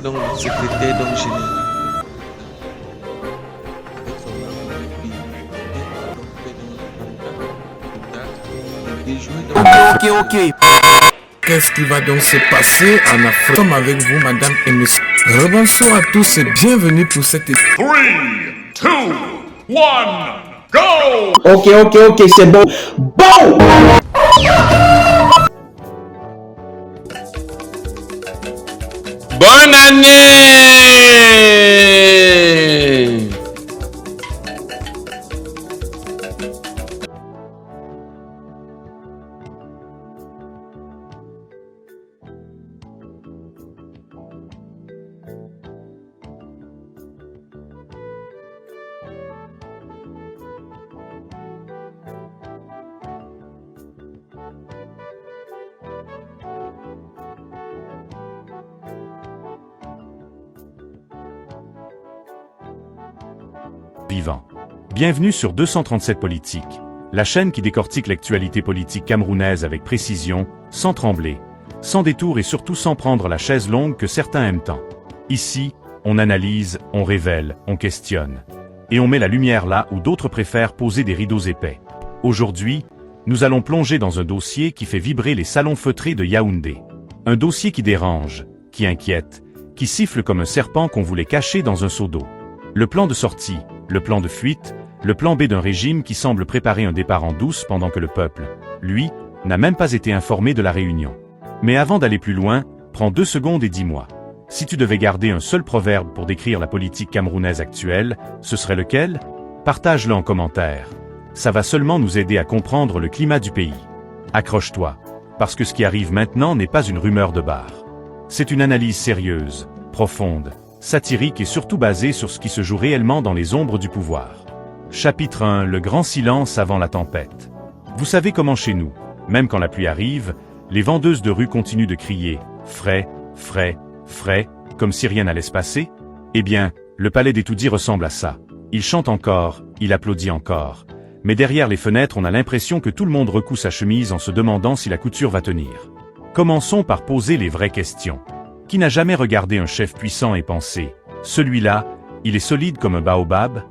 donc le secrétaire donc général. Ok. Qu'est-ce qui va donc se passer en Afrique? Comme avec vous, madame et monsieur. Rebonsoir à tous et bienvenue pour cette... 3, 2, 1, go! Ok, c'est bon. Bon! Bonne année! Vivant. Bienvenue sur 237 Politique, la chaîne qui décortique l'actualité politique camerounaise avec précision, sans trembler, sans détour et surtout sans prendre la chaise longue que certains aiment tant. Ici, on analyse, on révèle, on questionne. Et on met la lumière là où d'autres préfèrent poser des rideaux épais. Aujourd'hui, nous allons plonger dans un dossier qui fait vibrer les salons feutrés de Yaoundé. Un dossier qui dérange, qui inquiète, qui siffle comme un serpent qu'on voulait cacher dans un seau d'eau. Le plan de sortie, le plan de fuite, le plan B d'un régime qui semble préparer un départ en douce pendant que le peuple, lui, n'a même pas été informé de la réunion. Mais avant d'aller plus loin, prends 2 secondes et dis-moi. Si tu devais garder un seul proverbe pour décrire la politique camerounaise actuelle, ce serait lequel? Partage-le en commentaire. Ça va seulement nous aider à comprendre le climat du pays. Accroche-toi, parce que ce qui arrive maintenant n'est pas une rumeur de bar. C'est une analyse sérieuse, profonde, satirique et surtout basée sur ce qui se joue réellement dans les ombres du pouvoir. Chapitre 1, le grand silence avant la tempête. Vous savez comment chez nous, même quand la pluie arrive, les vendeuses de rue continuent de crier « frais, frais, frais », comme si rien n'allait se passer? Eh bien, le palais d'Étoudi ressemble à ça. Il chante encore, il applaudit encore. Mais derrière les fenêtres, on a l'impression que tout le monde recoue sa chemise en se demandant si la couture va tenir. Commençons par poser les vraies questions. Qui n'a jamais regardé un chef puissant et pensé « celui-là, il est solide comme un baobab ?»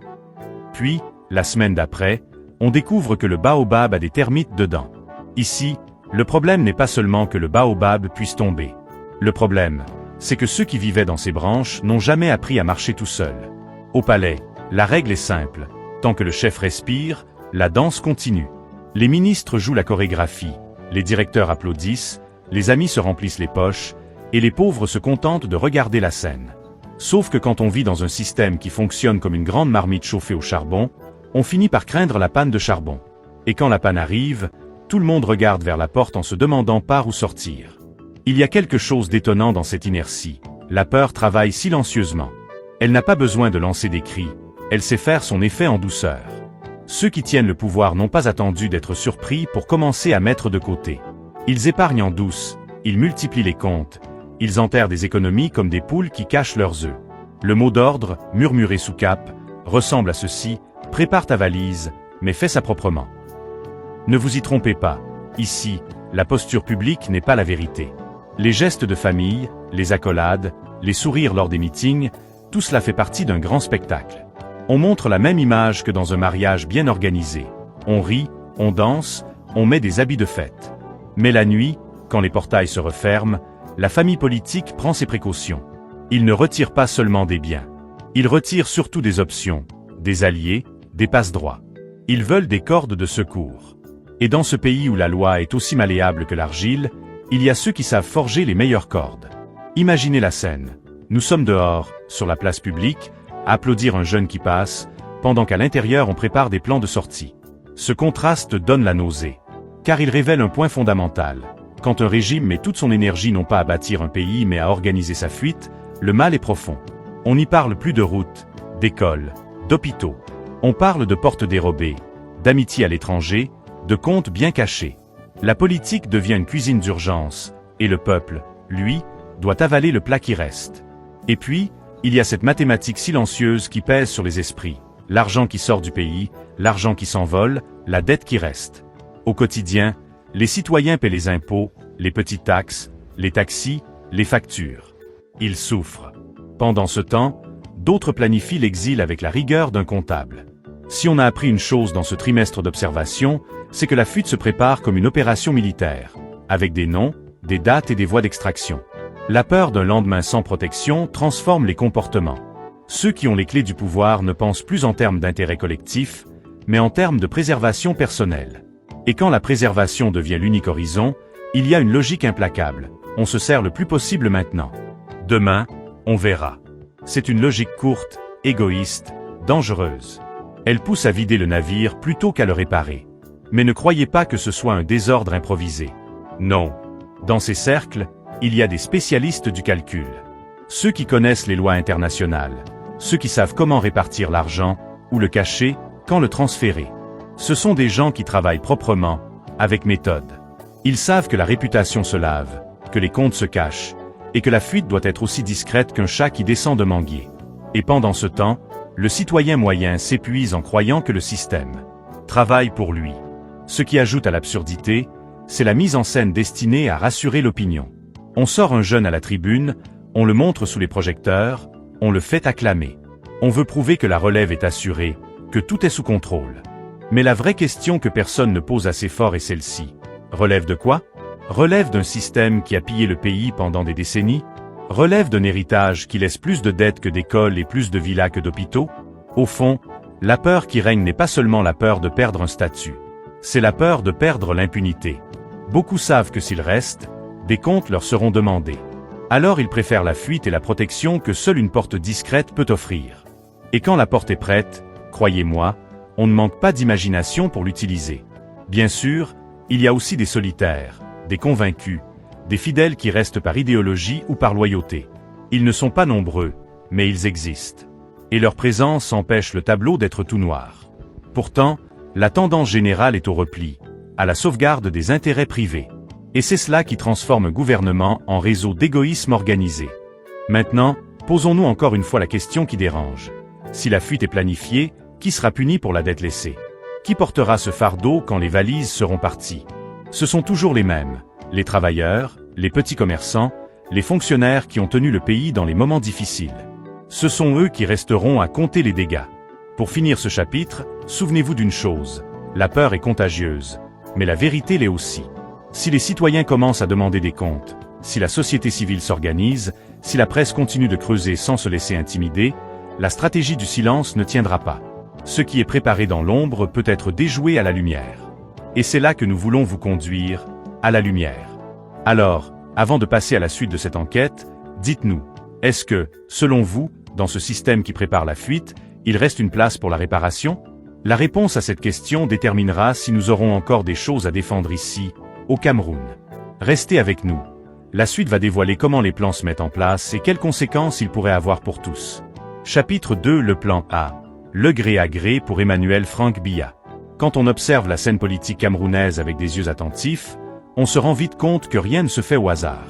Puis, la semaine d'après, on découvre que le baobab a des termites dedans. Ici, le problème n'est pas seulement que le baobab puisse tomber. Le problème, c'est que ceux qui vivaient dans ces branches n'ont jamais appris à marcher tout seuls. Au palais, la règle est simple. Tant que le chef respire, la danse continue. Les ministres jouent la chorégraphie, les directeurs applaudissent, les amis se remplissent les poches, et les pauvres se contentent de regarder la scène. Sauf que quand on vit dans un système qui fonctionne comme une grande marmite chauffée au charbon, on finit par craindre la panne de charbon. Et quand la panne arrive, tout le monde regarde vers la porte en se demandant par où sortir. Il y a quelque chose d'étonnant dans cette inertie. La peur travaille silencieusement. Elle n'a pas besoin de lancer des cris, elle sait faire son effet en douceur. Ceux qui tiennent le pouvoir n'ont pas attendu d'être surpris pour commencer à mettre de côté. Ils épargnent en douce, ils multiplient les comptes, ils enterrent des économies comme des poules qui cachent leurs œufs. Le mot d'ordre, murmuré sous cape, ressemble à ceci: prépare ta valise, mais fais ça proprement. Ne vous y trompez pas, ici, la posture publique n'est pas la vérité. Les gestes de famille, les accolades, les sourires lors des meetings, tout cela fait partie d'un grand spectacle. On montre la même image que dans un mariage bien organisé. On rit, on danse, on met des habits de fête. Mais la nuit, quand les portails se referment, la famille politique prend ses précautions. Ils ne retirent pas seulement des biens. Ils retirent surtout des options, des alliés, des passe-droits. Ils veulent des cordes de secours. Et dans ce pays où la loi est aussi malléable que l'argile, il y a ceux qui savent forger les meilleures cordes. Imaginez la scène. Nous sommes dehors, sur la place publique, à applaudir un jeune qui passe, pendant qu'à l'intérieur on prépare des plans de sortie. Ce contraste donne la nausée. Car il révèle un point fondamental. Quand un régime met toute son énergie non pas à bâtir un pays mais à organiser sa fuite, le mal est profond. On n'y parle plus de routes, d'écoles, d'hôpitaux. On parle de portes dérobées, d'amitié à l'étranger, de comptes bien cachés. La politique devient une cuisine d'urgence, et le peuple, lui, doit avaler le plat qui reste. Et puis, il y a cette mathématique silencieuse qui pèse sur les esprits. L'argent qui sort du pays, l'argent qui s'envole, la dette qui reste. Au quotidien, les citoyens paient les impôts, les petites taxes, les taxis, les factures. Ils souffrent. Pendant ce temps, d'autres planifient l'exil avec la rigueur d'un comptable. Si on a appris une chose dans ce trimestre d'observation, c'est que la fuite se prépare comme une opération militaire, avec des noms, des dates et des voies d'extraction. La peur d'un lendemain sans protection transforme les comportements. Ceux qui ont les clés du pouvoir ne pensent plus en termes d'intérêt collectif, mais en termes de préservation personnelle. Et quand la préservation devient l'unique horizon, il y a une logique implacable. On se sert le plus possible maintenant. Demain, on verra. C'est une logique courte, égoïste, dangereuse. Elle pousse à vider le navire plutôt qu'à le réparer. Mais ne croyez pas que ce soit un désordre improvisé. Non. Dans ces cercles, il y a des spécialistes du calcul. Ceux qui connaissent les lois internationales. Ceux qui savent comment répartir l'argent, ou le cacher, quand le transférer. Ce sont des gens qui travaillent proprement, avec méthode. Ils savent que la réputation se lave, que les comptes se cachent, et que la fuite doit être aussi discrète qu'un chat qui descend de manguier. Et pendant ce temps, le citoyen moyen s'épuise en croyant que le système travaille pour lui. Ce qui ajoute à l'absurdité, c'est la mise en scène destinée à rassurer l'opinion. On sort un jeune à la tribune, on le montre sous les projecteurs, on le fait acclamer. On veut prouver que la relève est assurée, que tout est sous contrôle. Mais la vraie question que personne ne pose assez fort est celle-ci. Relève de quoi? Relève d'un système qui a pillé le pays pendant des décennies? Relève d'un héritage qui laisse plus de dettes que d'écoles et plus de villas que d'hôpitaux? Au fond, la peur qui règne n'est pas seulement la peur de perdre un statut. C'est la peur de perdre l'impunité. Beaucoup savent que s'ils restent, des comptes leur seront demandés. Alors ils préfèrent la fuite et la protection que seule une porte discrète peut offrir. Et quand la porte est prête, croyez-moi, on ne manque pas d'imagination pour l'utiliser. Bien sûr, il y a aussi des solitaires, des convaincus, des fidèles qui restent par idéologie ou par loyauté. Ils ne sont pas nombreux, mais ils existent. Et leur présence empêche le tableau d'être tout noir. Pourtant, la tendance générale est au repli, à la sauvegarde des intérêts privés. Et c'est cela qui transforme un gouvernement en réseau d'égoïsme organisé. Maintenant, posons-nous encore une fois la question qui dérange. Si la fuite est planifiée, qui sera puni pour la dette laissée? Qui portera ce fardeau quand les valises seront parties? Ce sont toujours les mêmes, les travailleurs, les petits commerçants, les fonctionnaires qui ont tenu le pays dans les moments difficiles. Ce sont eux qui resteront à compter les dégâts. Pour finir ce chapitre, souvenez-vous d'une chose, la peur est contagieuse, mais la vérité l'est aussi. Si les citoyens commencent à demander des comptes, si la société civile s'organise, si la presse continue de creuser sans se laisser intimider, la stratégie du silence ne tiendra pas. Ce qui est préparé dans l'ombre peut être déjoué à la lumière. Et c'est là que nous voulons vous conduire, à la lumière. Alors, avant de passer à la suite de cette enquête, dites-nous, est-ce que, selon vous, dans ce système qui prépare la fuite, il reste une place pour la réparation? La réponse à cette question déterminera si nous aurons encore des choses à défendre ici, au Cameroun. Restez avec nous. La suite va dévoiler comment les plans se mettent en place et quelles conséquences ils pourraient avoir pour tous. Chapitre 2. Le plan A. Le gré à gré pour Emmanuel Frank Biya. Quand on observe la scène politique camerounaise avec des yeux attentifs, on se rend vite compte que rien ne se fait au hasard.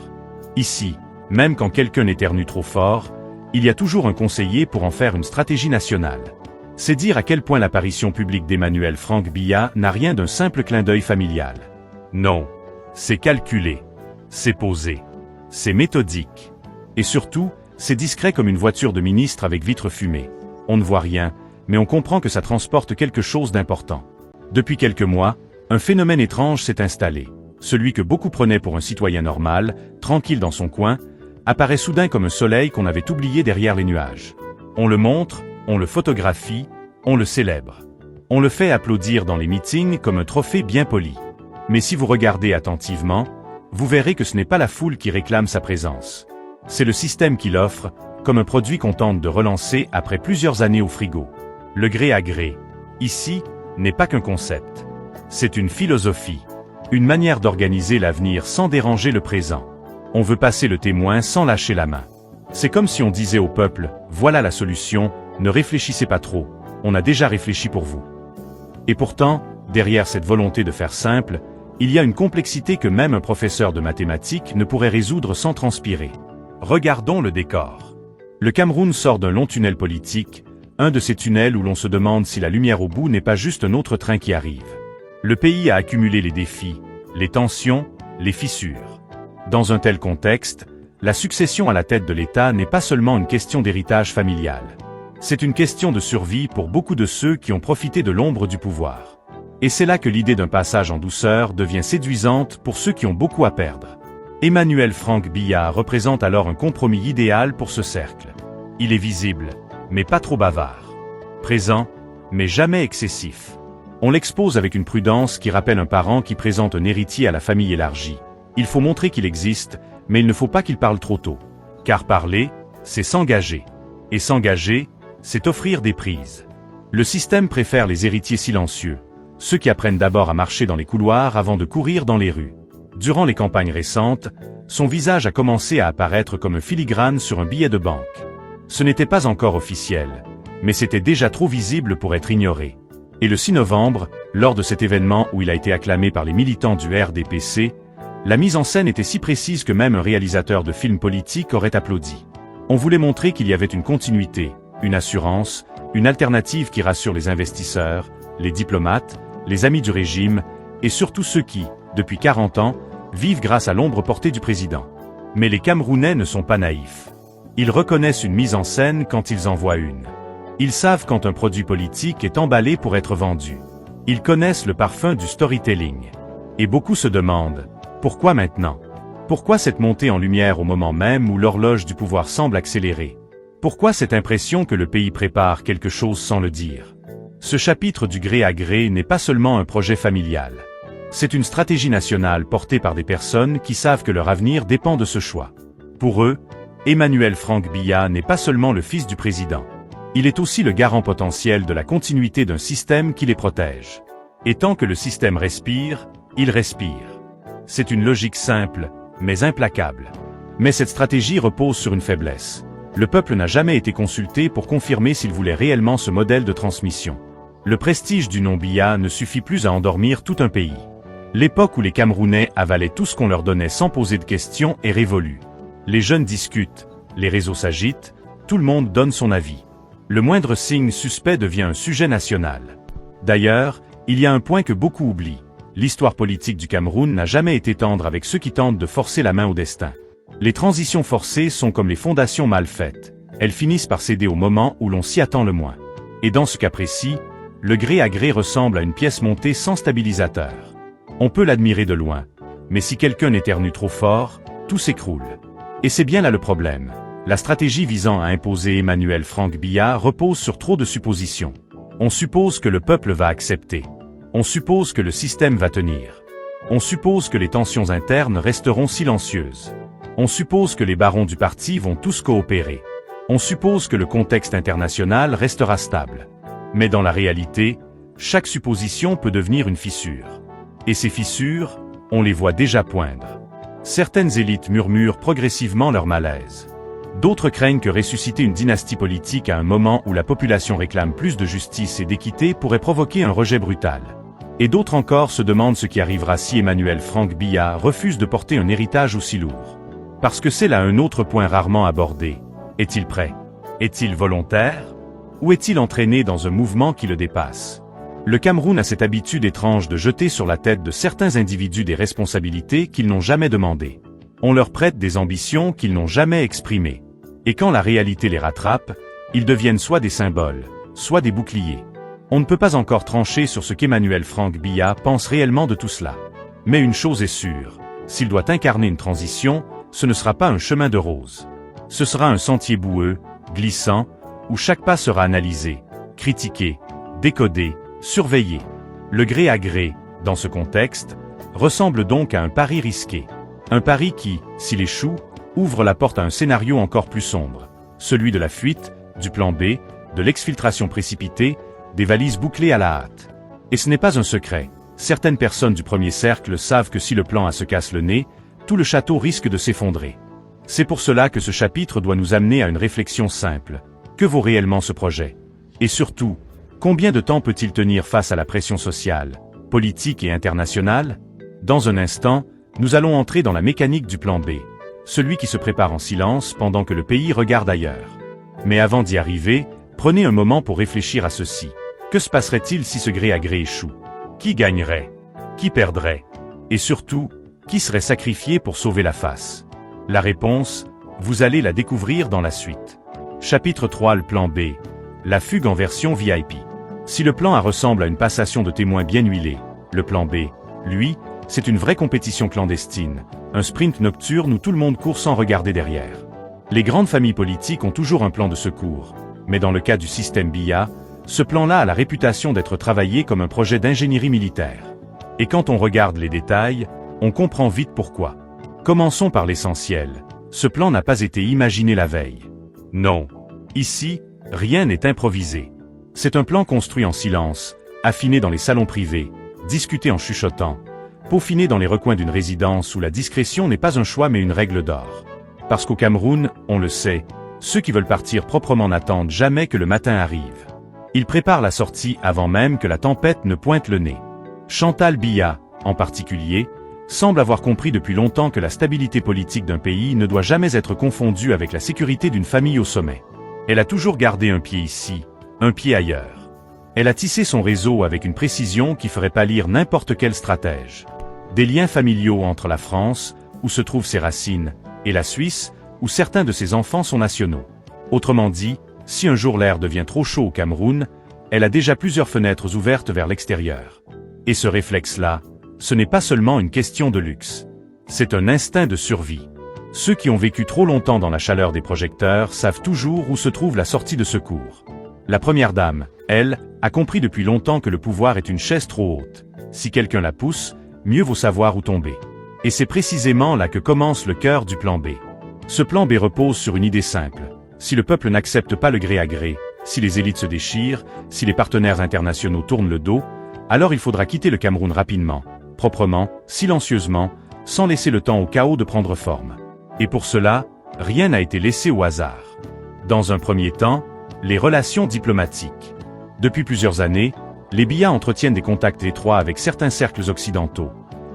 Ici, même quand quelqu'un éternue trop fort, il y a toujours un conseiller pour en faire une stratégie nationale. C'est dire à quel point l'apparition publique d'Emmanuel Frank Biya n'a rien d'un simple clin d'œil familial. Non, c'est calculé, c'est posé, c'est méthodique. Et surtout, c'est discret comme une voiture de ministre avec vitres fumées. On ne voit rien, mais on comprend que ça transporte quelque chose d'important. Depuis quelques mois, un phénomène étrange s'est installé. Celui que beaucoup prenaient pour un citoyen normal, tranquille dans son coin, apparaît soudain comme un soleil qu'on avait oublié derrière les nuages. On le montre, on le photographie, on le célèbre. On le fait applaudir dans les meetings comme un trophée bien poli. Mais si vous regardez attentivement, vous verrez que ce n'est pas la foule qui réclame sa présence. C'est le système qui l'offre, comme un produit qu'on tente de relancer après plusieurs années au frigo. Le gré à gré, ici, n'est pas qu'un concept. C'est une philosophie, une manière d'organiser l'avenir sans déranger le présent. On veut passer le témoin sans lâcher la main. C'est comme si on disait au peuple, voilà la solution, ne réfléchissez pas trop, on a déjà réfléchi pour vous. Et pourtant, derrière cette volonté de faire simple, il y a une complexité que même un professeur de mathématiques ne pourrait résoudre sans transpirer. Regardons le décor. Le Cameroun sort d'un long tunnel politique, un de ces tunnels où l'on se demande si la lumière au bout n'est pas juste un autre train qui arrive. Le pays a accumulé les défis, les tensions, les fissures. Dans un tel contexte, La succession à la tête de l'État n'est pas seulement une question d'héritage familial. C'est une question de survie pour beaucoup de ceux qui ont profité de l'ombre du pouvoir. Et c'est là que l'idée d'un passage en douceur devient séduisante pour ceux qui ont beaucoup à perdre. Emmanuel Frank Biya représente alors un compromis idéal pour ce cercle. Il est visible, mais pas trop bavard. Présent, mais jamais excessif. On l'expose avec une prudence qui rappelle un parent qui présente un héritier à la famille élargie. Il faut montrer qu'il existe, mais il ne faut pas qu'il parle trop tôt. Car parler, c'est s'engager. Et s'engager, c'est offrir des prises. Le système préfère les héritiers silencieux, ceux qui apprennent d'abord à marcher dans les couloirs avant de courir dans les rues. Durant les campagnes récentes, son visage a commencé à apparaître comme un filigrane sur un billet de banque. Ce n'était pas encore officiel, mais c'était déjà trop visible pour être ignoré. Et le 6 novembre, lors de cet événement où il a été acclamé par les militants du RDPC, la mise en scène était si précise que même un réalisateur de films politiques aurait applaudi. On voulait montrer qu'il y avait une continuité, une assurance, une alternative qui rassure les investisseurs, les diplomates, les amis du régime, et surtout ceux qui, depuis 40 ans, vivent grâce à l'ombre portée du président. Mais les Camerounais ne sont pas naïfs. Ils reconnaissent une mise en scène quand ils en voient une. Ils savent quand un produit politique est emballé pour être vendu. Ils connaissent le parfum du storytelling. Et beaucoup se demandent, pourquoi maintenant? Pourquoi cette montée en lumière au moment même où l'horloge du pouvoir semble accélérer? Pourquoi cette impression que le pays prépare quelque chose sans le dire? Ce chapitre du gré à gré n'est pas seulement un projet familial. C'est une stratégie nationale portée par des personnes qui savent que leur avenir dépend de ce choix. Pour eux, Emmanuel Frank Biya n'est pas seulement le fils du président. Il est aussi le garant potentiel de la continuité d'un système qui les protège. Et tant que le système respire, il respire. C'est une logique simple, mais implacable. Mais cette stratégie repose sur une faiblesse. Le peuple n'a jamais été consulté pour confirmer s'il voulait réellement ce modèle de transmission. Le prestige du nom Biya ne suffit plus à endormir tout un pays. L'époque où les Camerounais avalaient tout ce qu'on leur donnait sans poser de questions est révolue. Les jeunes discutent, les réseaux s'agitent, tout le monde donne son avis. Le moindre signe suspect devient un sujet national. D'ailleurs, il y a un point que beaucoup oublient. L'histoire politique du Cameroun n'a jamais été tendre avec ceux qui tentent de forcer la main au destin. Les transitions forcées sont comme les fondations mal faites. Elles finissent par céder au moment où l'on s'y attend le moins. Et dans ce cas précis, le gré à gré ressemble à une pièce montée sans stabilisateur. On peut l'admirer de loin, mais si quelqu'un éternue trop fort, tout s'écroule. Et c'est bien là le problème. La stratégie visant à imposer Emmanuel Frank Biya repose sur trop de suppositions. On suppose que le peuple va accepter. On suppose que le système va tenir. On suppose que les tensions internes resteront silencieuses. On suppose que les barons du parti vont tous coopérer. On suppose que le contexte international restera stable. Mais dans la réalité, chaque supposition peut devenir une fissure. Et ces fissures, on les voit déjà poindre. Certaines élites murmurent progressivement leur malaise. D'autres craignent que ressusciter une dynastie politique à un moment où la population réclame plus de justice et d'équité pourrait provoquer un rejet brutal. Et d'autres encore se demandent ce qui arrivera si Emmanuel Frank Biya refuse de porter un héritage aussi lourd. Parce que c'est là un autre point rarement abordé. Est-il prêt? Est-il volontaire? Ou est-il entraîné dans un mouvement qui le dépasse? Le Cameroun a cette habitude étrange de jeter sur la tête de certains individus des responsabilités qu'ils n'ont jamais demandées. On leur prête des ambitions qu'ils n'ont jamais exprimées. Et quand la réalité les rattrape, ils deviennent soit des symboles, soit des boucliers. On ne peut pas encore trancher sur ce qu'Emmanuel Frank Biya pense réellement de tout cela. Mais une chose est sûre, s'il doit incarner une transition, ce ne sera pas un chemin de rose. Ce sera un sentier boueux, glissant, où chaque pas sera analysé, critiqué, décodé, surveillé. Le gré à gré, dans ce contexte, ressemble donc à un pari risqué. Un pari qui, s'il échoue, ouvre la porte à un scénario encore plus sombre. Celui de la fuite, du plan B, de l'exfiltration précipitée, des valises bouclées à la hâte. Et ce n'est pas un secret. Certaines personnes du premier cercle savent que si le plan A se casse le nez, tout le château risque de s'effondrer. C'est pour cela que ce chapitre doit nous amener à une réflexion simple. Que vaut réellement ce projet? Et surtout, combien de temps peut-il tenir face à la pression sociale, politique et internationale? Dans un instant, nous allons entrer dans la mécanique du plan B, celui qui se prépare en silence pendant que le pays regarde ailleurs. Mais avant d'y arriver, prenez un moment pour réfléchir à ceci. Que se passerait-il si ce gré à gré échoue? Qui gagnerait? Qui perdrait? Et surtout, qui serait sacrifié pour sauver la face? La réponse, Vous allez la découvrir dans la suite. Chapitre 3. Le plan B. La fugue en version VIP. Si le plan A ressemble à une passation de témoins bien huilée, le plan B, lui, c'est une vraie compétition clandestine, un sprint nocturne où tout le monde court sans regarder derrière. Les grandes familles politiques ont toujours un plan de secours, mais dans le cas du système Biya, ce plan-là a la réputation d'être travaillé comme un projet d'ingénierie militaire. Et quand on regarde les détails, on comprend vite pourquoi. Commençons par l'essentiel. Ce plan n'a pas été imaginé la veille. Non. Ici, rien n'est improvisé. C'est un plan construit en silence, affiné dans les salons privés, discuté en chuchotant, peaufiné dans les recoins d'une résidence où la discrétion n'est pas un choix mais une règle d'or. Parce qu'au Cameroun, on le sait, ceux qui veulent partir proprement n'attendent jamais que le matin arrive. Ils préparent la sortie avant même que la tempête ne pointe le nez. Chantal Biya, en particulier, semble avoir compris depuis longtemps que la stabilité politique d'un pays ne doit jamais être confondue avec la sécurité d'une famille au sommet. Elle a toujours gardé un pied ici, un pied ailleurs. Elle a tissé son réseau avec une précision qui ferait pâlir n'importe quel stratège. Des liens familiaux entre la France, où se trouvent ses racines, et la Suisse, où certains de ses enfants sont nationaux. Autrement dit, si un jour l'air devient trop chaud au Cameroun, elle a déjà plusieurs fenêtres ouvertes vers l'extérieur. Et ce réflexe-là, ce n'est pas seulement une question de luxe. C'est un instinct de survie. Ceux qui ont vécu trop longtemps dans la chaleur des projecteurs savent toujours où se trouve la sortie de secours. La première dame, elle, a compris depuis longtemps que le pouvoir est une chaise trop haute. Si quelqu'un la pousse, mieux vaut savoir où tomber. Et c'est précisément là que commence le cœur du plan B. Ce plan B repose sur une idée simple. Si le peuple n'accepte pas le gré à gré, si les élites se déchirent, si les partenaires internationaux tournent le dos, alors il faudra quitter le Cameroun rapidement, proprement, silencieusement, sans laisser le temps au chaos de prendre forme. Et pour cela, rien n'a été laissé au hasard. Dans un premier temps, les relations diplomatiques. Depuis plusieurs années, les Biya entretiennent des contacts étroits avec certains cercles occidentaux,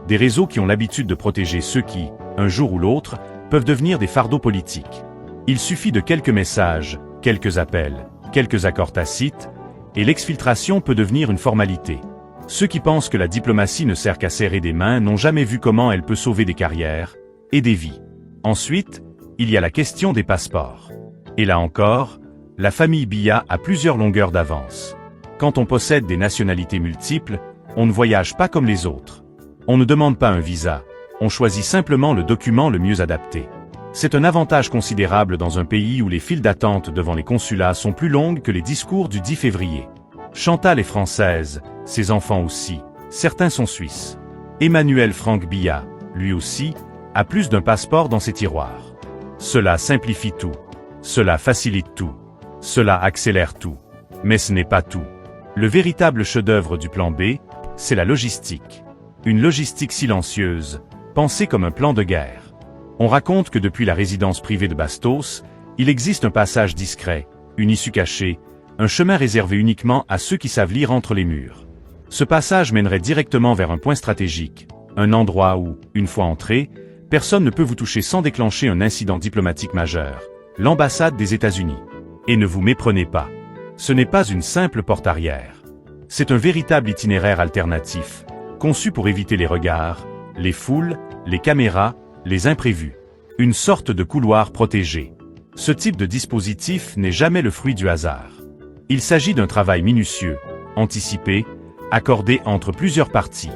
des réseaux qui ont l'habitude de protéger ceux qui, un jour ou l'autre, peuvent devenir des fardeaux politiques. Il suffit de quelques messages, quelques appels, quelques accords tacites, et l'exfiltration peut devenir une formalité. Ceux qui pensent que la diplomatie ne sert qu'à serrer des mains n'ont jamais vu comment elle peut sauver des carrières et des vies. Ensuite, il y a la question des passeports. Et là encore, la famille Biya a plusieurs longueurs d'avance. Quand on possède des nationalités multiples, on ne voyage pas comme les autres. On ne demande pas un visa, on choisit simplement le document le mieux adapté. C'est un avantage considérable dans un pays où les files d'attente devant les consulats sont plus longues que les discours du 10 février. Chantal est française, ses enfants aussi, certains sont suisses. Emmanuel Franck Biya, lui aussi, a plus d'un passeport dans ses tiroirs. Cela simplifie tout. Cela facilite tout. Cela accélère tout. Mais ce n'est pas tout. Le véritable chef-d'œuvre du plan B, c'est la logistique. Une logistique silencieuse, pensée comme un plan de guerre. On raconte que depuis la résidence privée de Bastos, il existe un passage discret, une issue cachée, un chemin réservé uniquement à ceux qui savent lire entre les murs. Ce passage mènerait directement vers un point stratégique, un endroit où, une fois entré, personne ne peut vous toucher sans déclencher un incident diplomatique majeur, l'ambassade des États-Unis. Et ne vous méprenez pas. Ce n'est pas une simple porte arrière. C'est un véritable itinéraire alternatif, conçu pour éviter les regards, les foules, les caméras, les imprévus. Une sorte de couloir protégé. Ce type de dispositif n'est jamais le fruit du hasard. Il s'agit d'un travail minutieux, anticipé, accordé entre plusieurs parties.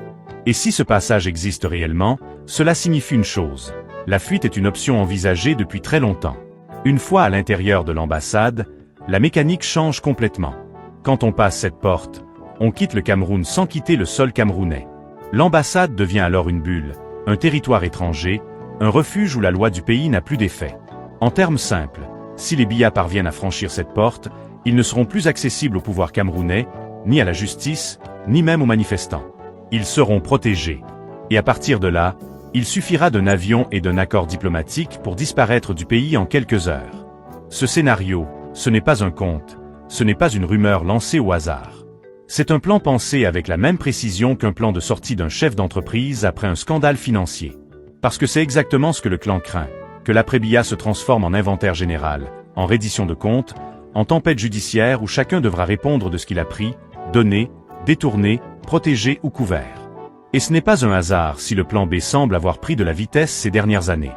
Et si ce passage existe réellement, cela signifie une chose. La fuite est une option envisagée depuis très longtemps. Une fois à l'intérieur de l'ambassade, la mécanique change complètement. Quand on passe cette porte, on quitte le Cameroun sans quitter le sol camerounais. L'ambassade devient alors une bulle, un territoire étranger, un refuge où la loi du pays n'a plus d'effet. En termes simples, si les Biya parviennent à franchir cette porte, ils ne seront plus accessibles au pouvoir camerounais, ni à la justice, ni même aux manifestants. Ils seront protégés. Et à partir de là, il suffira d'un avion et d'un accord diplomatique pour disparaître du pays en quelques heures. Ce scénario, ce n'est pas un conte, ce n'est pas une rumeur lancée au hasard. C'est un plan pensé avec la même précision qu'un plan de sortie d'un chef d'entreprise après un scandale financier. Parce que c'est exactement ce que le clan craint, que l'après-Biya se transforme en inventaire général, en reddition de comptes, en tempête judiciaire où chacun devra répondre de ce qu'il a pris, donné, détourné, protégé ou couvert. Et ce n'est pas un hasard si le plan B semble avoir pris de la vitesse ces dernières années.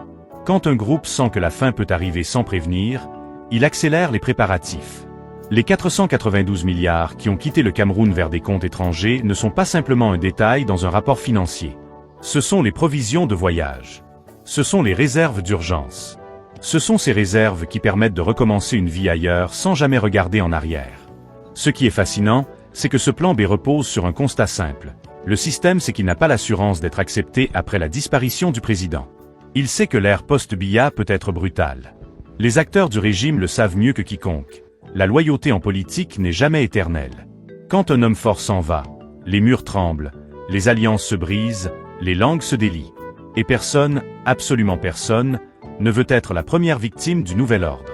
Quand un groupe sent que la fin peut arriver sans prévenir, il accélère les préparatifs. Les 492 milliards qui ont quitté le Cameroun vers des comptes étrangers ne sont pas simplement un détail dans un rapport financier. Ce sont les provisions de voyage. Ce sont les réserves d'urgence. Ce sont ces réserves qui permettent de recommencer une vie ailleurs sans jamais regarder en arrière. Ce qui est fascinant, c'est que ce plan B repose sur un constat simple. Le système sait qu'il n'a pas l'assurance d'être accepté après la disparition du président. Il sait que l'ère post-Biya peut être brutale. Les acteurs du régime le savent mieux que quiconque. La loyauté en politique n'est jamais éternelle. Quand un homme fort s'en va, les murs tremblent, les alliances se brisent, les langues se délient. Et personne, absolument personne, ne veut être la première victime du nouvel ordre.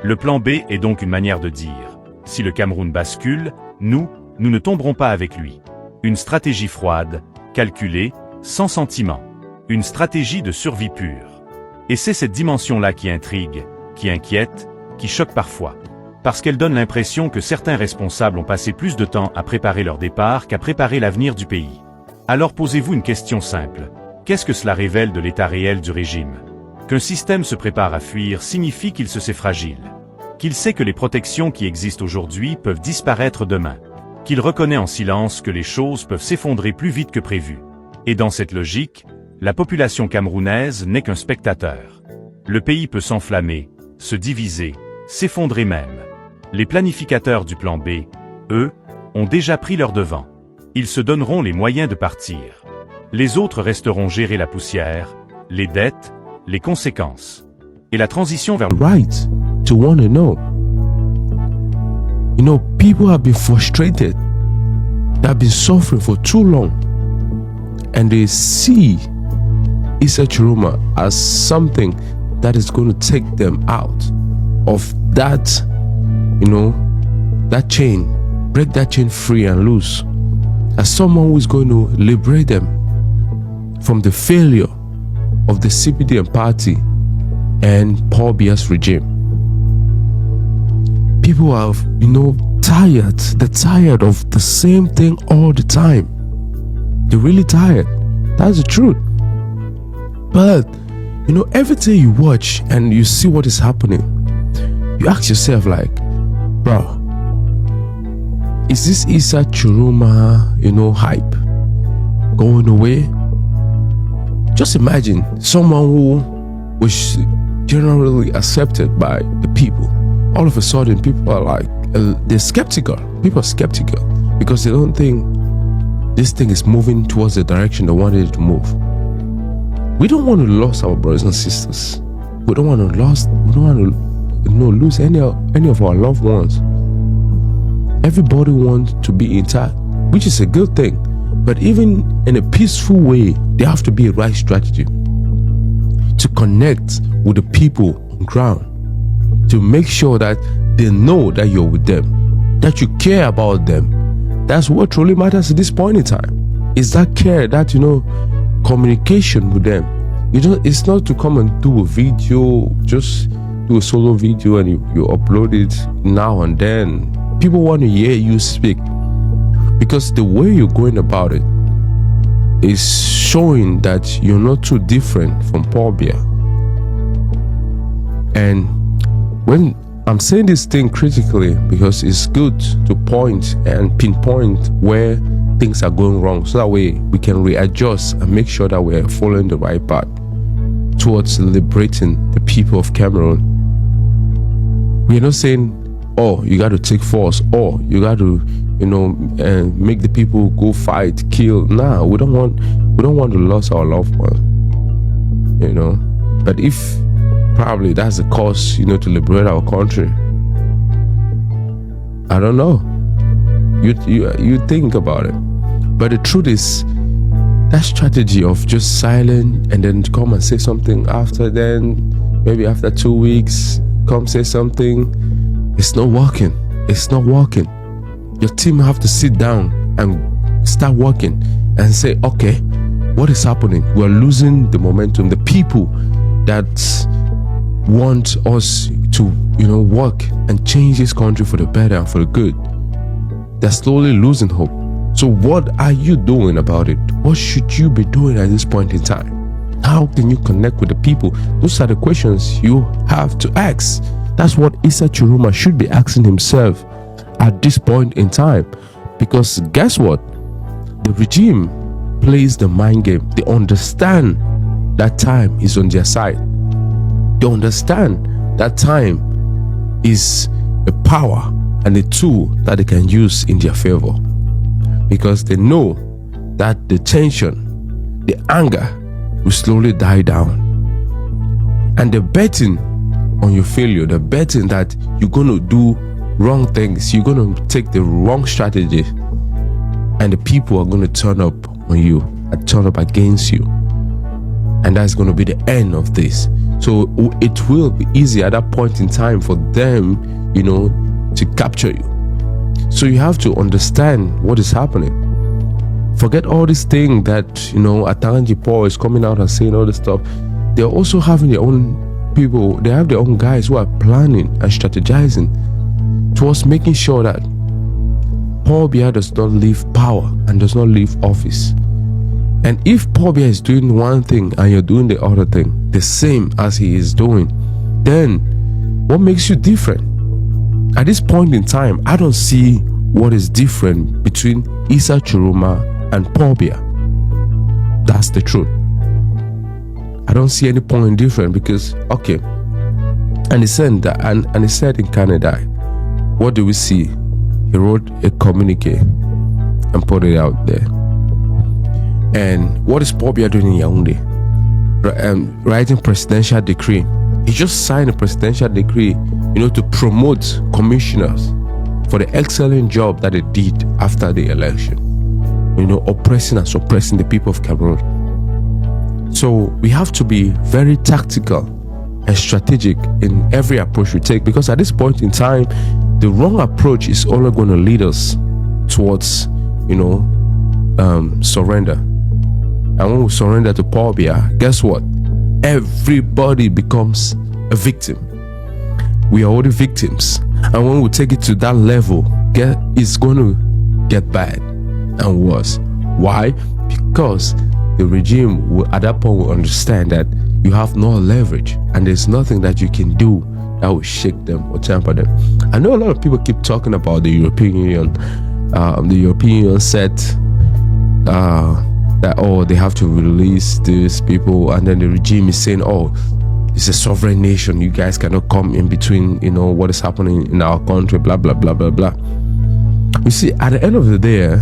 Le plan B est donc une manière de dire, si le Cameroun bascule, nous ne tomberons pas avec lui. Une stratégie froide, calculée, sans sentiment. Une stratégie de survie pure. Et c'est cette dimension-là qui intrigue, qui inquiète, qui choque parfois. Parce qu'elle donne l'impression que certains responsables ont passé plus de temps à préparer leur départ qu'à préparer l'avenir du pays. Alors posez-vous une question simple. Qu'est-ce que cela révèle de l'état réel du régime? Qu'un système se prépare à fuir signifie qu'il se sait fragile. Qu'il sait que les protections qui existent aujourd'hui peuvent disparaître demain. Qu'il reconnaît en silence que les choses peuvent s'effondrer plus vite que prévu. Et dans cette logique, la population camerounaise n'est qu'un spectateur. Le pays peut s'enflammer, se diviser, s'effondrer même. Les planificateurs du plan B, eux, ont déjà pris leur devant. Ils se donneront les moyens de partir. Les autres resteront gérer la poussière, les dettes, les conséquences. Et la transition vers right to want to know. You know, people have been frustrated. They have been suffering for too long. And they see Issa Chiroma as something that is going to take them out of that, you know, that chain, break that chain free and loose, as someone who is going to liberate them from the failure of the CPDM party and Paul Biya's regime. People are, you know, tired. They're tired of the same thing all the time. They're really tired. That's the truth. But, you know, everything you watch and you see what is happening, you ask yourself like, bro, is this Issa Chiroma, you know, hype going away? Just imagine someone who was generally accepted by the people. All of a sudden, people are like, they're skeptical. People are skeptical because they don't think this thing is moving towards the direction they wanted it to move. We don't want to lose our brothers and sisters. We don't want to lose. We don't want to, you know, lose any of our loved ones. Everybody wants to be intact, which is a good thing. But even in a peaceful way, there have to be a right strategy to connect with the people on ground, to make sure that they know that you're with them, that you care about them. That's what truly matters at this point in time. Is that care, that, you know, communication with them. You know, it's not to come and do a video, just do a solo video and you upload it now and then. People want to hear you speak because the way you're going about it is showing that you're not too different from Paul Biya. And when I'm saying this thing critically, because it's good to point and pinpoint where things are going wrong, so that way we can readjust and make sure that we're following the right path towards liberating the people of Cameroon. We're not saying, oh, you got to take force, or you got to, you know, make the people go fight, kill. Nah, we don't want to lose our loved ones, you know. But if probably that's the cost, you know, to liberate our country, I don't know. You think about it. But the truth is, that strategy of just silent and then come and say something after, then maybe after 2 weeks come say something, it's not working. It's not working. Your team have to sit down and start working and say, okay, what is happening? We're losing the momentum. The people that want us to, you know, work and change this country for the better and for the good, they're slowly losing hope. So what are you doing about it? What should you be doing at this point in time? How can you connect with the people? Those are the questions you have to ask. That's what Issa Chiroma should be asking himself at this point in time. Because guess what? The regime plays the mind game. They understand that time is on their side. They understand that time is a power and a tool that they can use in their favor. Because they know that the tension, the anger will slowly die down. And they're betting on your failure. They're betting that you're going to do wrong things. You're going to take the wrong strategy. And the people are going to turn up on you and turn up against you. And that's going to be the end of this. So it will be easy at that point in time for them, to capture you. So you have to understand what is happening. Forget all this thing that, Atanji Paul is coming out and saying all this stuff. They're also having their own people. They have their own guys who are planning and strategizing towards making sure that Paul Biya does not leave power and does not leave office. And if Paul Biya is doing one thing and you're doing the other thing, the same as he is doing, then what makes you different? At this point in time, I don't see what is different between Issa Chiroma and Paul Biya. That's the truth. I don't see any point different because, okay. And he said that, and he said in Canada, what do we see? He wrote a communique and put it out there. And what is Paul Biya doing in Yaounde? Writing presidential decree. He just signed a presidential decree, to promote commissioners for the excellent job that they did after the election. Oppressing and suppressing the people of Cameroon. So we have to be very tactical and strategic in every approach we take, because at this point in time, the wrong approach is only going to lead us towards, surrender. And when we surrender to Paul Biya, guess what? Everybody becomes a victim. We are all the victims. And when we take it to that level, it's going to get bad and worse. Why? Because the regime will, at that point, will understand that you have no leverage and there's nothing that you can do that will shake them or temper them. I know a lot of people keep talking about the European Union. The European Union said that, they have to release these people, and then the regime is saying, it's a sovereign nation, you guys cannot come in between, what is happening in our country, blah, blah, blah, blah, blah. You see, at the end of the day,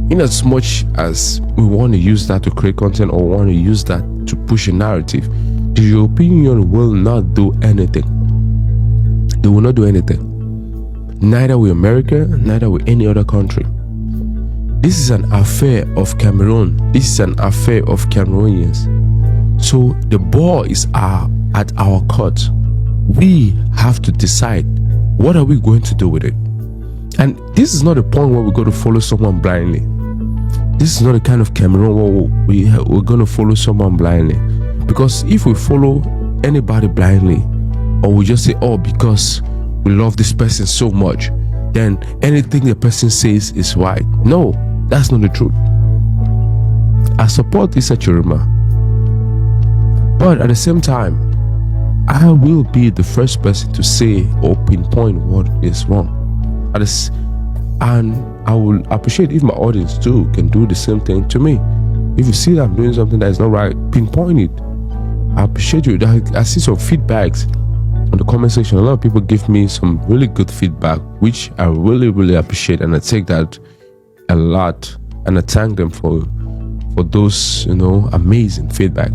in as much as we want to use that to create content or want to use that to push a narrative, the European Union will not do anything. They will not do anything. Neither will America, neither will any other country. This is an affair of Cameroon. This is an affair of Cameroonians. So the ball is at our court. We have to decide, what are we going to do with it? And this is not a point where we're going to follow someone blindly. This is not the kind of Cameroon where we're going to follow someone blindly. Because if we follow anybody blindly, or we just say, because we love this person so much, then anything the person says is right. No, that's not the truth. I support Issa Chiroma, but at the same time, I will be the first person to say or pinpoint what is wrong. And I will appreciate if my audience too can do the same thing to me. If you see that I'm doing something that is not right, pinpoint it. I appreciate you. I see some feedbacks on the comment section. A lot of people give me some really good feedback, which I really, really appreciate, and I take that a lot, and I thank them for those, amazing feedback.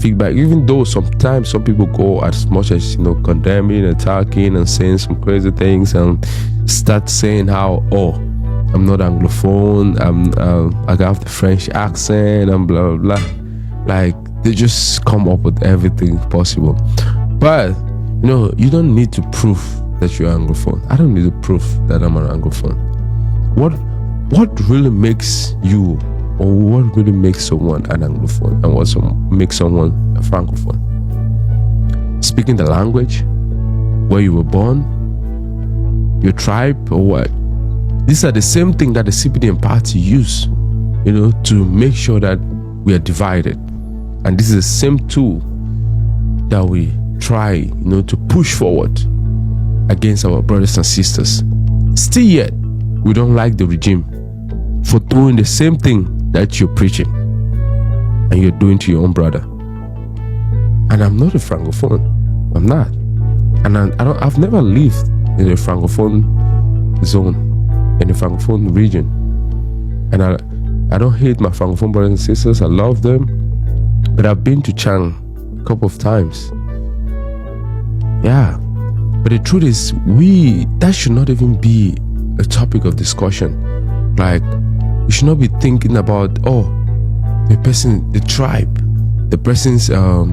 Even though sometimes some people go as much as, condemning, attacking, and saying some crazy things, and start saying how, I'm not Anglophone, I have the French accent, and blah, blah, blah. Like, they just come up with everything possible. But, you don't need to prove that you're Anglophone. I don't need to prove that I'm an Anglophone. What really makes you, or what really makes someone an Anglophone, and what makes someone a Francophone? Speaking the language, where you were born, your tribe, or what? These are the same thing that the CPDM party use, to make sure that we are divided. And this is the same tool that we try, to push forward against our brothers and sisters. Still yet, we don't like the regime for doing the same thing that you're preaching and you're doing to your own brother. And I'm not a Francophone. I'm not. And I've never lived in a Francophone zone, in a Francophone region. And I don't hate my Francophone brothers and sisters. I love them. But I've been to Chang a couple of times. Yeah. But the truth is, that should not even be a topic of discussion. Like, we should not be thinking about, the person, the tribe, the person's, where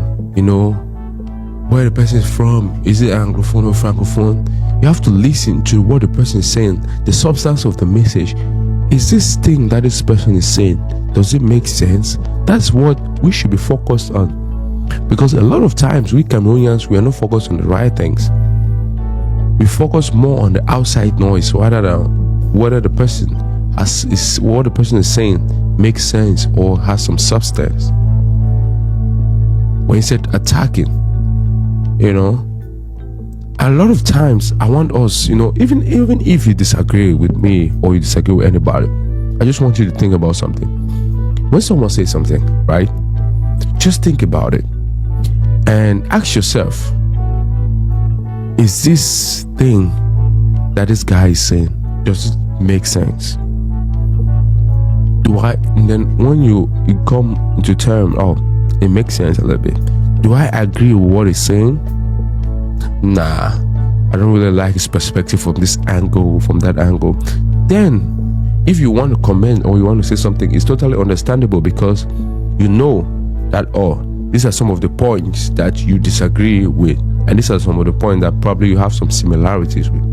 the person is from. Is it Anglophone or Francophone? You have to listen to what the person is saying, the substance of the message. Is this thing that this person is saying, does it make sense? That's what we should be focused on. Because a lot of times we Cameroonians, we are not focused on the right things. We focus more on the outside noise rather than whether the person what the person is saying makes sense or has some substance. When you said attacking, a lot of times I want us, even if you disagree with me or you disagree with anybody, I just want you to think about something. When someone says something, right, just think about it and ask yourself, is this thing that this guy is saying, does it make sense? And then when you come into term, it makes sense a little bit. Do I agree with what he's saying? Nah, I don't really like his perspective from this angle, from that angle. Then, if you want to comment or you want to say something, it's totally understandable because you know that, these are some of the points that you disagree with. And these are some of the points that probably you have some similarities with.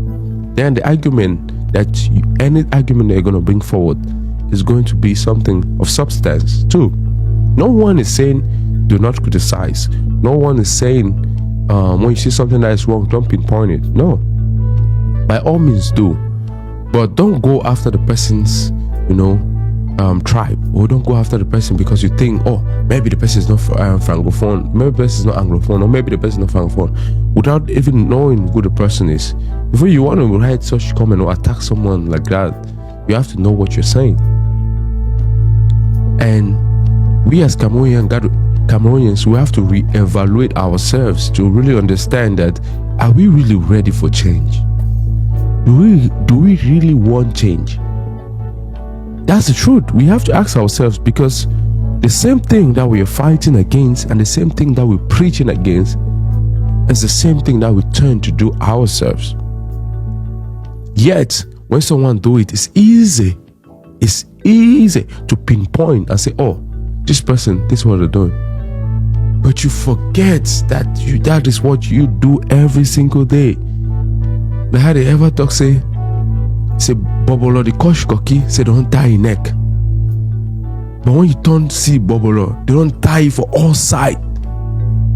Then the argument any argument that you're going to bring forward is going to be something of substance too. No one is saying do not criticize. No one is saying when you see something that is wrong, don't pinpoint it. No. By all means do. But don't go after the person's, tribe, or don't go after the person because you think, maybe the person is not Francophone, maybe the person is not Anglophone, or maybe the person is not Francophone, without even knowing who the person is. Before you want to write such comment or attack someone like that, you have to know what you're saying. And we as Cameroonians, we have to reevaluate ourselves to really understand that, are we really ready for change? Do we really want change? That's the truth. We have to ask ourselves, because the same thing that we are fighting against and the same thing that we're preaching against is the same thing that we turn to do ourselves. Yet, when someone do it, it's easy to pinpoint and say, this person, this is what they're doing. But you forget that is what you do every single day. Now, how they ever talk, say Bobolo the kosh koki, say don't tie in neck. But when you don't see Bobolo, they don't tie for all side.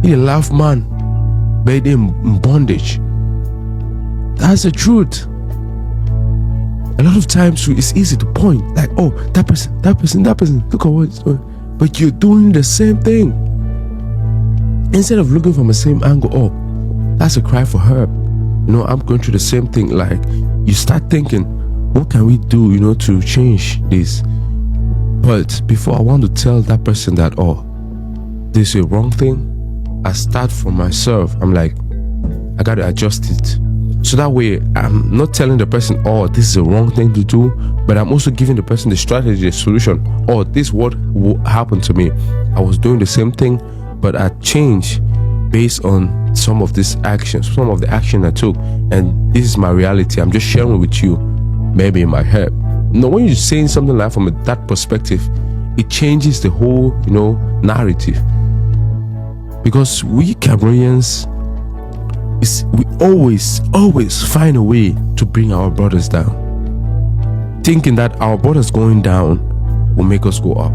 He laugh man, but they in bondage. That's the truth. A lot of times it's easy to point like, that person, look at what he's doing. But you're doing the same thing. Instead of looking from the same angle, that's a cry for help. I'm going through the same thing. Like, you start thinking, what can we do, to change this? But before I want to tell that person that, this is a wrong thing, I start from myself. I'm like, I got to adjust it. So that way, I'm not telling the person, this is a wrong thing to do, but I'm also giving the person the strategy, the solution. This is what happened to me. I was doing the same thing, but I changed based on some of these actions, some of the action I took. And this is my reality. I'm just sharing with you. Maybe it might help. When you're saying something like from that perspective, it changes the whole, narrative. Because we Cameroonians, we always find a way to bring our brothers down, thinking that our brothers going down will make us go up.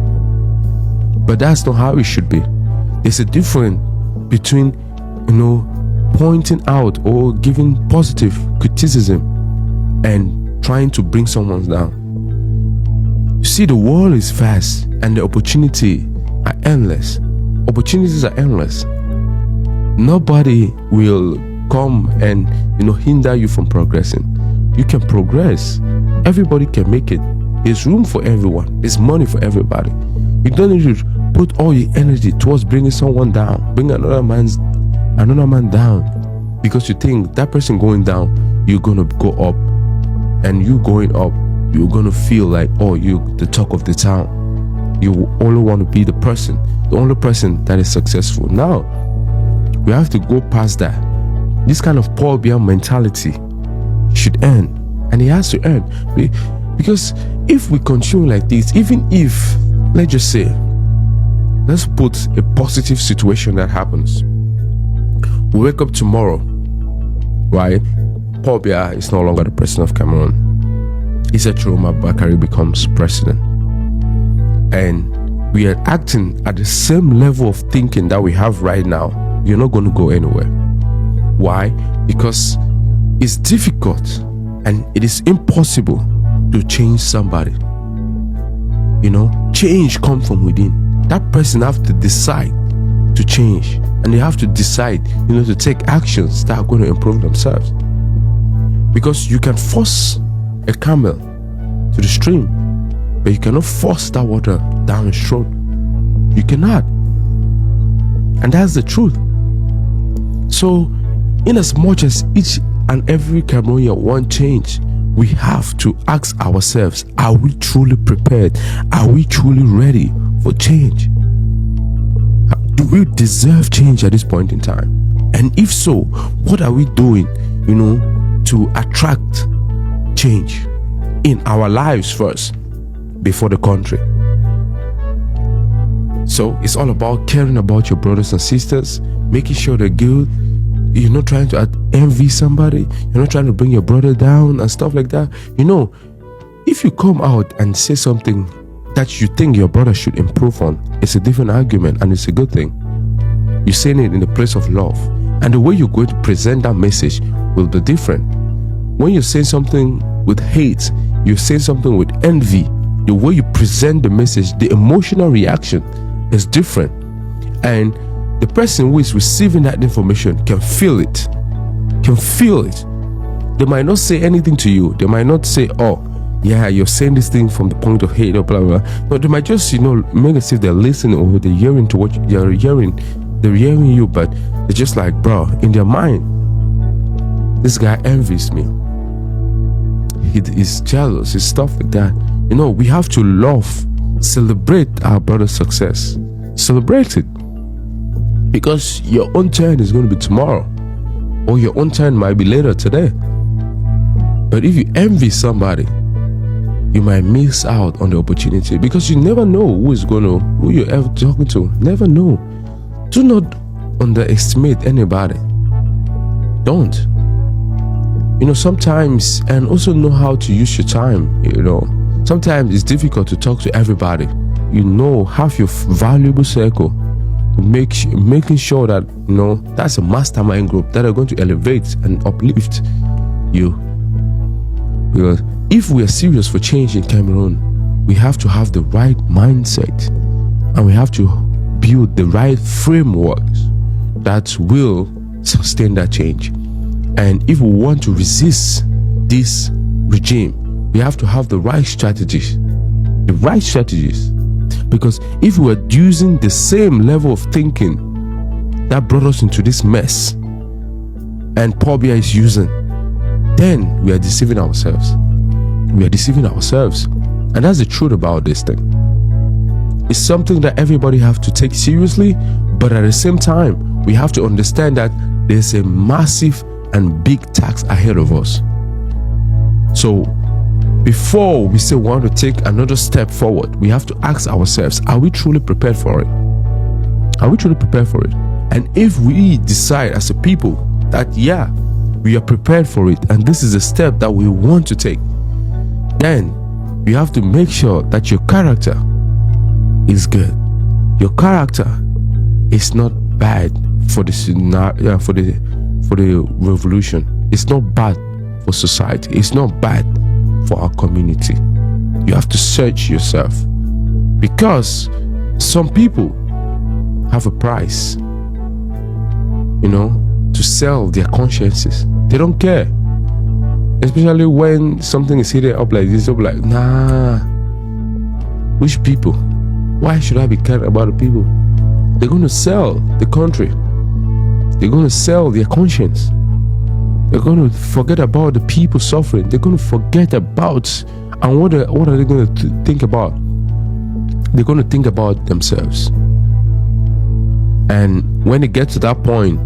But that's not how it should be. There's a difference between, pointing out or giving positive criticism and trying to bring someone down. You see, the world is vast and the opportunity are endless. opportunities are endless. Nobody will come and hinder you from progressing. You can progress. Everybody can make it. There's room for everyone. There's money for everybody. You don't need to put all your energy towards bringing someone down, bring another man down, because you think that person going down, you're gonna go up, and you going up, you're gonna feel like, oh, you the talk of the town. You only want to be the only person that is successful. Now, we have to go past that. This kind of Paul Biya mentality should end, and it has to end, because if we continue like this, even if, let's just say, let's put a positive situation that happens. We wake up tomorrow, right? Paul Biya is no longer the president of Cameroon. Issa Bakari becomes president, and we are acting at the same level of thinking that we have right now. You're not going to go anywhere. Why? Because it's difficult and it is impossible to change somebody. Change comes from within. That person have to decide to change, and they have to decide, to take actions that are going to improve themselves. Because you can force a camel to the stream, but you cannot force that water down its throat. You cannot. And that's the truth. So, in as much as each and every Cameroonian want change, we have to ask ourselves, are we truly prepared? Are we truly ready for change? Do we deserve change at this point in time? And if so, what are we doing, to attract change in our lives first, before the country? So it's all about caring about your brothers and sisters, making sure they're good. You're not trying to envy somebody. You're not trying to bring your brother down and stuff like that. If you come out and say something that you think your brother should improve on, it's a different argument, and it's a good thing. You're saying it in the place of love, and the way you're going to present that message will be different. When you're saying something with hate, you're saying something with envy, the way you present the message, the emotional reaction is different. And the person who is receiving that information can feel it. They might not say anything to you. They might not say, oh, yeah, you're saying this thing from the point of hate or blah, blah, blah. No, they might just, make it as if they're listening, or they're hearing to what you're hearing. They're hearing you, but they're just like, bro, in their mind, this guy envies me. He is jealous, it's stuff like that. We have to celebrate our brother's success. Celebrate it. Because your own turn is going to be tomorrow, or your own turn might be later today. But if you envy somebody, you might miss out on the opportunity, because you never know who you're ever talking to. Never know. Do not underestimate anybody. Don't. Sometimes, and also know how to use your time. Sometimes it's difficult to talk to everybody. Have your valuable circle, making sure that that's a mastermind group that are going to elevate and uplift you. Because if we are serious for change in Cameroon, we have to have the right mindset, and we have to build the right frameworks that will sustain that change. And if we want to resist this regime, we have to have the right strategies. Because if we are using the same level of thinking that brought us into this mess, and Paul Biya is using, then we are deceiving ourselves. And that's the truth about this thing. It's something that everybody have to take seriously, but at the same time, we have to understand that there's a massive and big task ahead of us. So before we say we want to take another step forward, we have to ask ourselves, are we truly prepared for it? And if we decide as a people that, yeah, we are prepared for it, and this is a step that we want to take, then you have to make sure that your character is good. Your character is not bad for the revolution. It's not bad for society. It's not bad for our community. You have to search yourself, because some people have a price, you know, to sell their consciences. They don't care. Especially when something is heated up like this, they'll be like, nah, which people? Why should I be caring about the people? They're going to sell the country. They're going to sell their conscience. They're going to forget about the people suffering. They're going to forget about, and what are they going to think about? They're going to think about themselves. And when it gets to that point,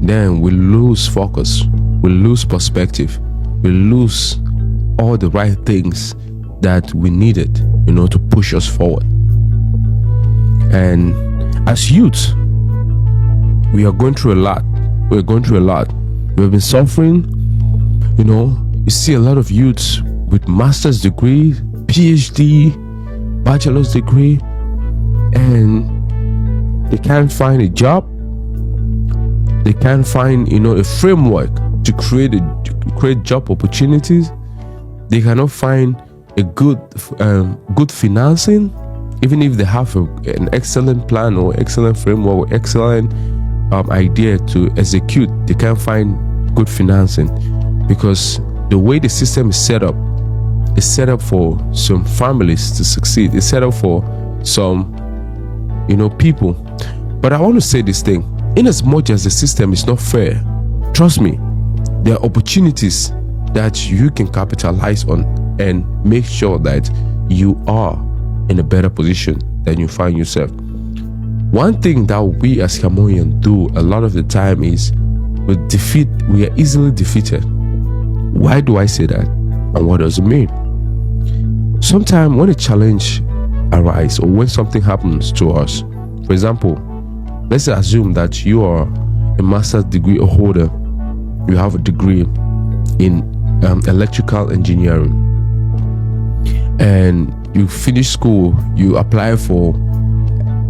then we lose focus, we lose perspective, we lose all the right things that we needed, you know, to push us forward. And as youth, we are going through a lot. We're going through a lot. We've been suffering. You know, you see a lot of youths with master's degree, PhD, bachelor's degree, and they can't find a job. They can't find, you know, a framework to create job opportunities. They cannot find a good financing, even if they have an excellent plan or excellent framework or excellent idea to execute. They can't find good financing because the way the system is set up for some families to succeed. It's set up for some, you know, people. But I want to say this thing: in as much as the system is not fair, trust me, there are opportunities that you can capitalize on and make sure that you are in a better position than you find yourself. One thing that we as Cameroonians do a lot of the time is we are easily defeated. Why do I say that? And what does it mean? Sometimes when a challenge arises or when something happens to us, for example, let's assume that you are a master's degree holder. You have a degree in electrical engineering, and you finish school, you apply for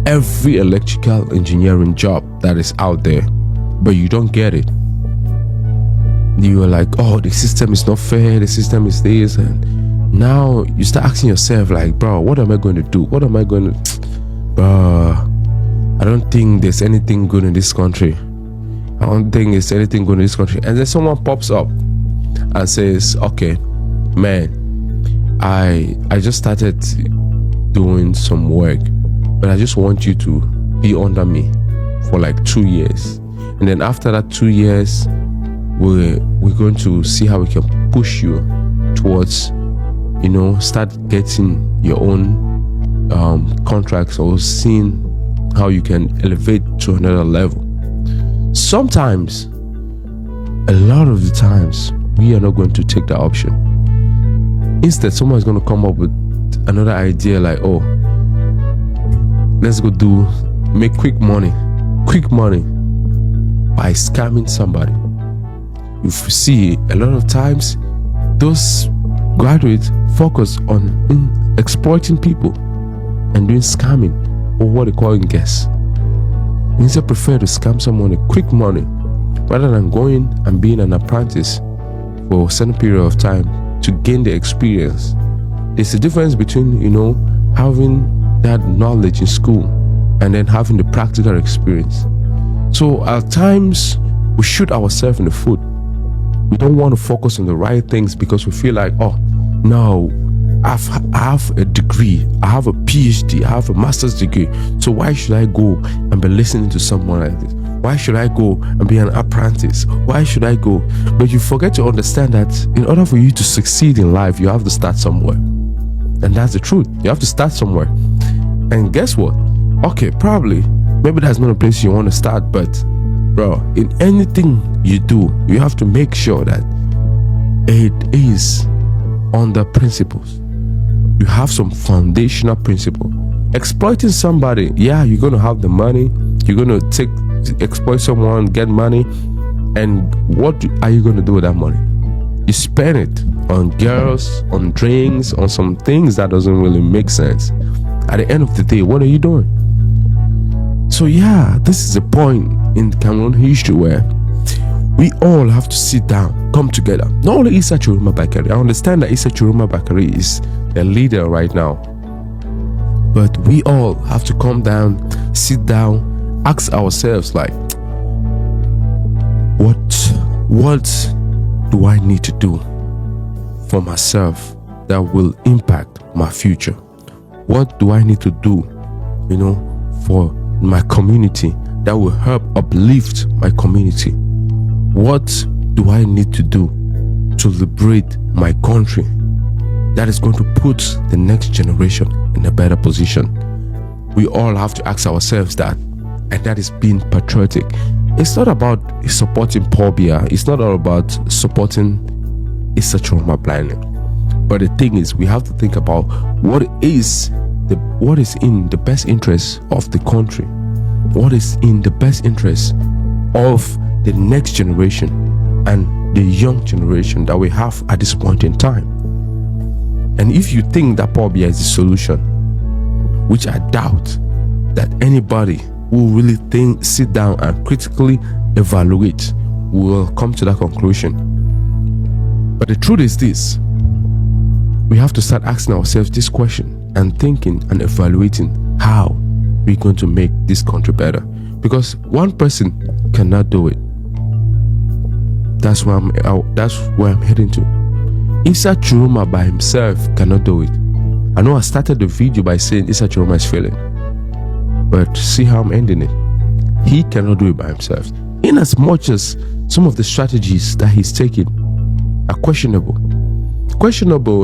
every electrical engineering job that is out there, but you don't get it. You are like, oh, the system is not fair, the system is this, and now you start asking yourself like, bro, what am I going to do? What am I going to, bro, I don't think there's anything good in this country. I don't think there's anything good in this country. And then someone pops up and says, okay, man, I just started doing some work, but I just want you to be under me for like 2 years. And then after that 2 years, we're going to see how we can push you towards, you know, start getting your own contracts or seeing how you can elevate to another level. Sometimes, a lot of the times, we are not going to take that option. Instead, someone is going to come up with another idea like, oh, let's go make quick money by scamming somebody. You see, a lot of times, those graduates focus on exploiting people and doing scamming, or what they call guess. Instead, prefer to scam someone a quick money rather than going and being an apprentice for a certain period of time to gain the experience. There's a difference between, you know, having that knowledge in school and then having the practical experience. So at times we shoot ourselves in the foot. We don't want to focus on the right things because we feel like, oh no, I have a degree, I have a PhD, I have a master's degree, so why should I go and be listening to someone like this? Why should I go and be an apprentice? Why should I go? But you forget to understand that in order for you to succeed in life, you have to start somewhere. And that's the truth. You have to start somewhere. And guess what? Okay, probably, maybe that's not a place you want to start, but bro, in anything you do, you have to make sure that it is on the principles. You have some foundational principle. Exploiting somebody, yeah, you're going to have the money. You're going to exploit someone, get money. And what are you going to do with that money? You spend it on girls, on drinks, on some things that doesn't really make sense. At the end of the day, what are you doing? So yeah, this is a point in Cameroon history where we all have to sit down, come together. Not only Issa Chiroma Bakari. I understand that Issa Chiroma Bakari is the leader right now, but we all have to come down, sit down, ask ourselves, like, what do I need to do for myself that will impact my future? What do I need to do, for my community that will help uplift my community? What do I need to do to liberate my country that is going to put the next generation in a better position? We all have to ask ourselves that, and that is being patriotic. It's not about supporting poor Biya. It's not all about supporting Issa Chiroma blindly. But the thing is, we have to think about what is in the best interest of the country, what is in the best interest of the next generation and the young generation that we have at this point in time. And if you think that poor Biya is the solution, which I doubt that anybody who really sit down and critically evaluate will come to that conclusion. But the truth is this: we have to start asking ourselves this question and thinking and evaluating how we're going to make this country better. Because one person cannot do it. That's where I'm heading to. Issa Chiroma by himself cannot do it. I know I started the video by saying Issa Chiroma is failing, but see how I'm ending it. He cannot do it by himself. In as much as some of the strategies that he's taking are questionable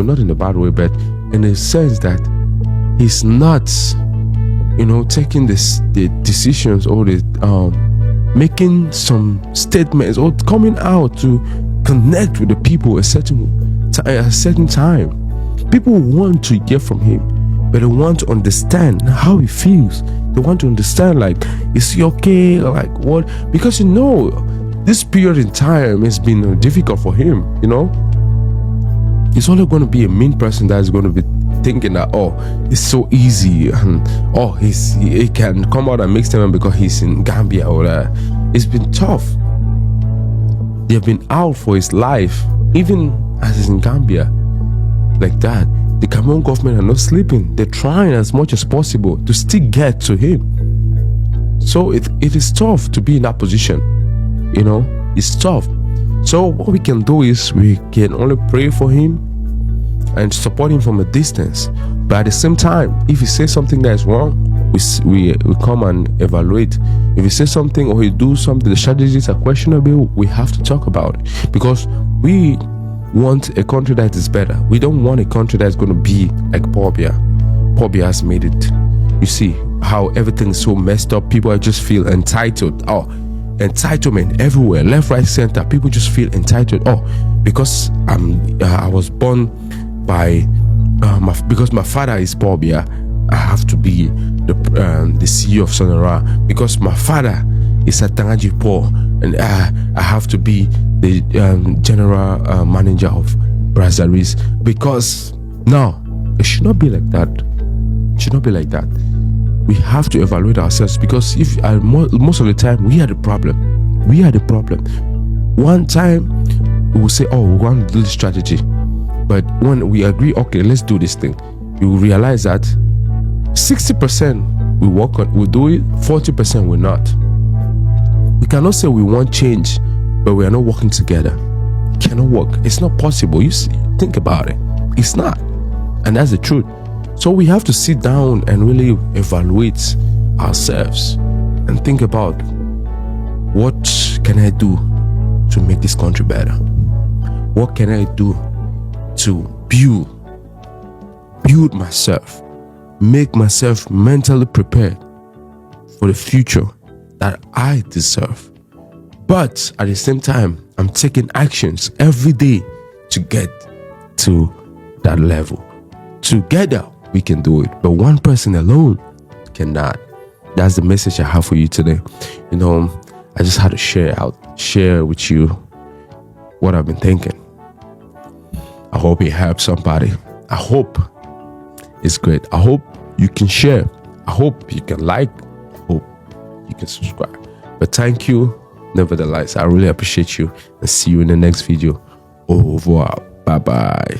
not in a bad way, but in a sense that he's not, taking the decisions or making some statements or coming out to connect with the people at a certain time. People want to hear from him, but they want to understand how he feels. They want to understand, like, is he okay? Like, what? Because this period in time has been difficult for him. He's only going to be a mean person that is going to be thinking that, it's so easy, and he can come out and make statement because he's in Gambia or it's been tough. They've been out for his life, even as he's in Gambia, like that. The Cameroon government are not sleeping. They're trying as much as possible to still get to him. So it is tough to be in that position. It's tough. So what we can do is we can only pray for him and support him from a distance. But at the same time, if he says something that is wrong, we come and evaluate. If he says something or he do something, the strategies are questionable, we have to talk about it. Because we want a country that is better. We don't want a country that's going to be like poor Biya. Poor Biya has made it. You see how everything is so messed up. People just feel entitled. Entitlement everywhere, left, right, center. People just feel entitled. Because I was born by because my father is poor Biya, I have to be the CEO of Sonora. Because my father is a Tangaji poor, and I have to be the general manager of Brasseries. Because no, it should not be like that. It should not be like that. We have to evaluate ourselves, because if most of the time we are the problem. We are the problem. One time we will say, we want to do this strategy, but when we agree, okay, let's do this thing, you will realize that 60% we work on, we do it, 40% will not. We cannot say we want change, but we are not working together. It cannot work. It's not possible. You see, think about it. It's not, and that's the truth. So we have to sit down and really evaluate ourselves and think about, what can I do to make this country better? What can I do to build myself, make myself mentally prepared for the future that I deserve? But at the same time, I'm taking actions every day to get to that level. Together, we can do it, but one person alone cannot. That's the message I have for you today. I just had to share with you what I've been thinking. I hope it helps somebody. I hope it's great. I hope you can share. I hope you can like. I hope you can subscribe. But thank you, nevertheless. I really appreciate you, and see you in the next video. Au revoir. Bye-bye.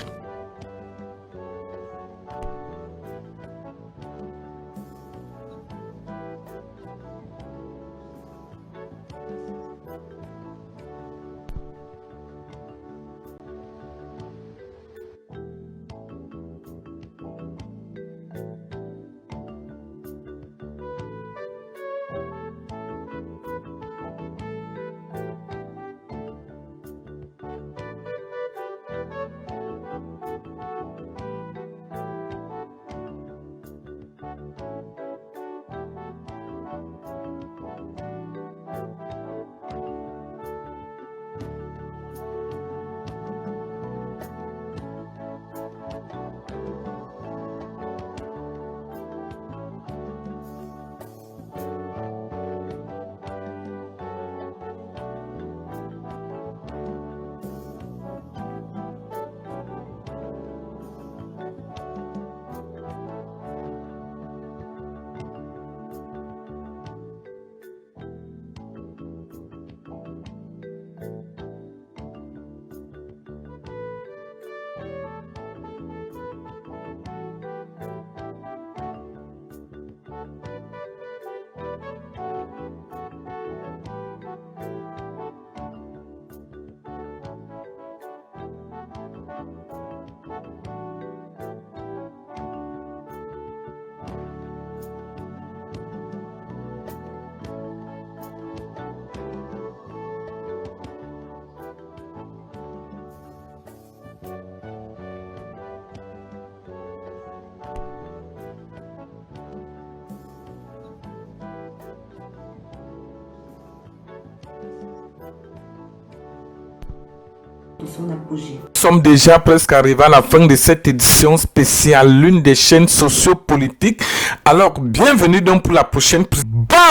Nous sommes déjà presque arrivés à la fin de cette édition spéciale, l'une des chaînes sociopolitiques. Alors, bienvenue donc pour la prochaine. Bon!